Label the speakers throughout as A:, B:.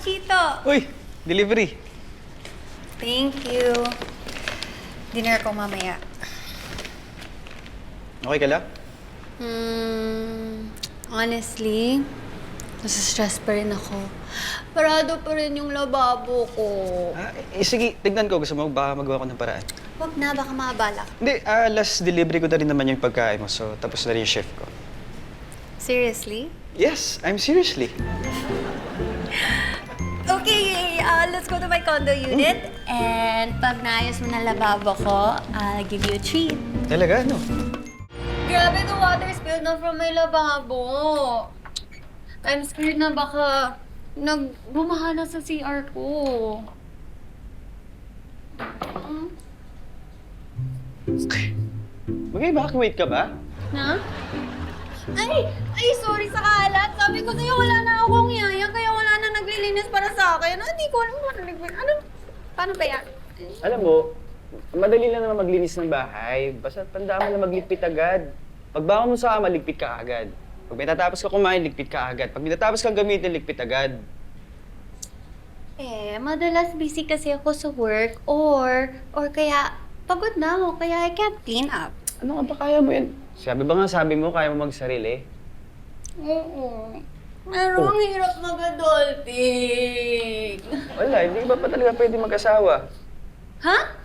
A: Chito!
B: Uy! Delivery!
A: Thank you. Dinner ko mamaya.
B: Okay ka lang?
A: Honestly, nasa-stress pa rin ako. Parado pa rin yung lababo ko.
B: Sige, tignan ko. Gusto mo baka magawa ko ng paraan.
A: Wag na, baka maabala ka.
B: Hindi, last delivery ko na rin naman yung pagkain mo. So, tapos na rin yung shift ko.
A: Seriously?
B: Yes, I'm seriously.
A: Okay, let's go to my condo unit. And pag naayos mo na lababo ko, I'll give you a treat.
B: Talaga, no?
A: Grabe, the water spilled na from my lababo. I'm scared na baka bumaha na sa CR ko.
B: Mag-evacuate ka ba?
A: Na? Ay, sorry sa kalat. Sabi ko sa'yo, wala na akong yaya, kaya wala na naglilinis para sa akin. Hindi ko alam kung ano. Paano ba yan?
B: Alam mo, madali lang naman maglinis ng bahay. Basta tandaan mo na magligpit agad. Pagbangon mo sa kama, ligpit ka agad. Pag may tatapos ka kumain, ligpit ka agad. Pag may tatapos kang gamitin, ligpit agad.
A: Madalas busy kasi ako sa work or kaya pagod na ako, kaya I can't clean up.
B: Ano nga ba kaya mo yan? Sabi mo, kaya mo magsarili.
A: Oo. Pero ang hirap mag-adulting.
B: Wala, hindi ba pa talaga pwede mag-asawa?
A: Ha?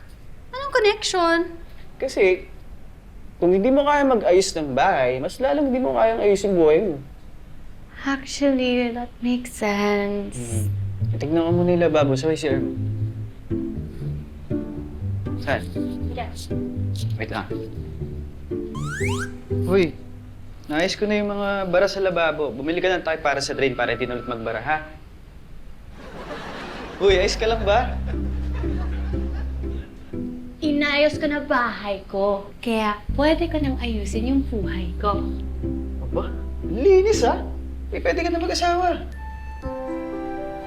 A: Anong connection?
B: Kasi, kung hindi mo kaya mag-ayos ng bahay, mas lalong hindi mo kayang ayusin buhay mo.
A: Actually, that makes sense.
B: Tignan ko muna yung lababo sa CR mo. Saan?
A: Yes.
B: Wait lang. Uy, naayos ko na yung mga bara sa lababo. Bumili ka ng tayo para sa drain para hindi na ulit magbara, ha? Uy, ayos ka lang ba?
A: Inayos ko na bahay ko, kaya pwede ka nang ayusin yung buhay ko.
B: Aba, linis ha? Eh, pwede ka na mag-asawa.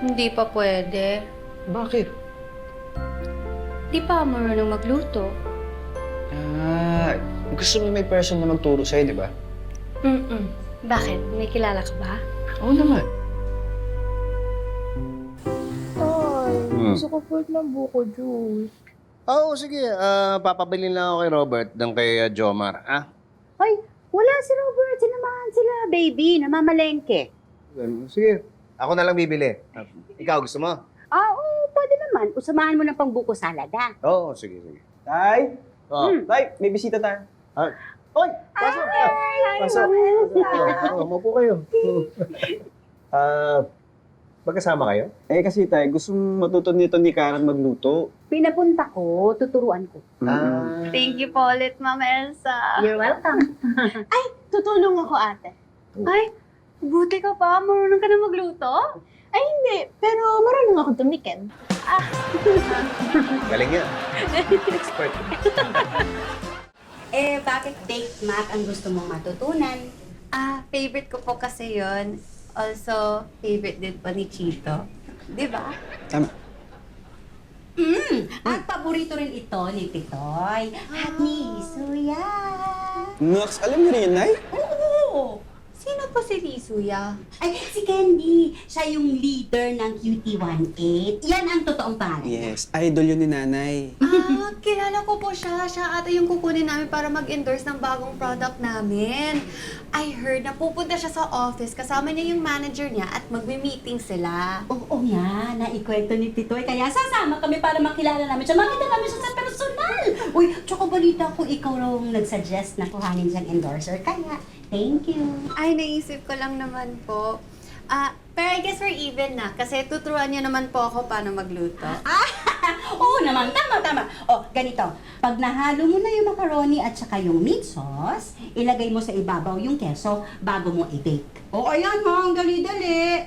A: Hindi pa pwede.
B: Bakit?
A: Di pa marunong magluto.
B: Gusto mo may person na magturo sa'yo, di ba?
A: Bakit? May kilala ka ba?
B: Oo naman.
C: Ay, gusto ko po ng buko juice.
D: Oo, sige. Papabilin lang ako kay Robert ng kay Jomar.
C: Ay, wala si Robert. Sinamahan sila, baby. Namamalengke.
D: Sige. Ako na lang bibili. Ikaw, gusto mo?
C: Oo, pwede naman. Usamahan mo ng pangbuko salad, ha?
D: Oo, sige.
B: Tay!
D: Oh.
B: Tay, may bisita tayo.
D: Oy! Pasok! Pasok! Umupo kayo. Magkasama kayo?
B: Eh kasi tay, gusto matuto nito ni Karen magluto.
C: Pinapunta ko, tuturuan ko.
A: Thank you po ulit, Ma'am Elsa.
C: You're welcome. Ay, tutulong ako, ate.
A: Ay, buti ka pa. Marunong ka na magluto?
C: Ay, hindi. Pero marunong ako tumikin.
D: Galing yan. Expert.
C: Bakit baked mac ang gusto mong matutunan?
A: Favorite ko po kasi yon. Also, favorite din po ni Chito. Di ba?
B: Tama.
C: At paborito rin ito ni Pitoy. At ni Suya.
B: Nox, alam niyo rin yun, Nay?
C: Oo!
A: Sino po si Risuya?
C: Ay, si Candy. Siya yung leader ng QT18. Yan ang totoong pangalan.
B: Yes, idol yun ni Nanay.
A: Kilala ko po siya. Siya ata yung kukunin namin para mag-endorse ng bagong product namin. I heard na pupunta siya sa office, kasama niya yung manager niya at magme-meeting sila.
C: Oo nga, naikwento ni Pitoy. Kaya sasama kami para makilala namin siya. Makita namin siya sa personal. Uy, tsaka balita ko ikaw raw nag-suggest na kuhanin siyang endorser. Kaya, thank you.
A: Ay, naisip ko lang naman po. Pero I guess we're even na kasi tuturuan niyo naman po ako paano magluto.
C: Oo naman, tama. O, ganito. Pag nahalo mo na yung macaroni at saka yung meat sauce, ilagay mo sa ibabaw yung keso bago mo i-bake. O, ayan ha, ang dali-dali.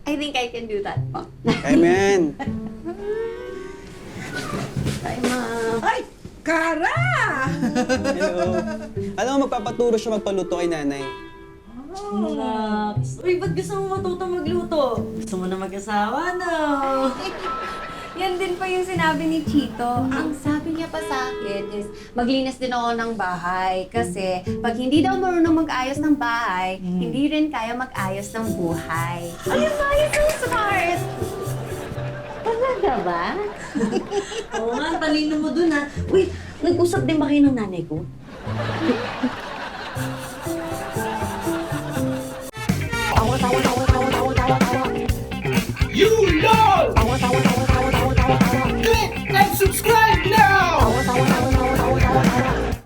A: I think I can do that po.
B: Amen.
A: Ay, ma.
E: Ay! Kara!
B: Hello. Alam mo, magpapaturo siya magpaluto kay Nanay.
E: Uy, ba't gusto mo matuto magluto? Gusto mo na mag-asawa, no?
A: Yan din pa yung sinabi ni Chito. Ang sabi niya pa sa akin is maglinis din ako ng bahay. Kasi pag hindi daw marunong mag-ayos ng bahay, hindi rin kaya mag-ayos ng buhay. Ayun na, you're so smart!
C: ba?
E: Oo nga, ang talino mo dun ha. Uy, nag-usap din ba kayo ng nanay ko?
F: You know!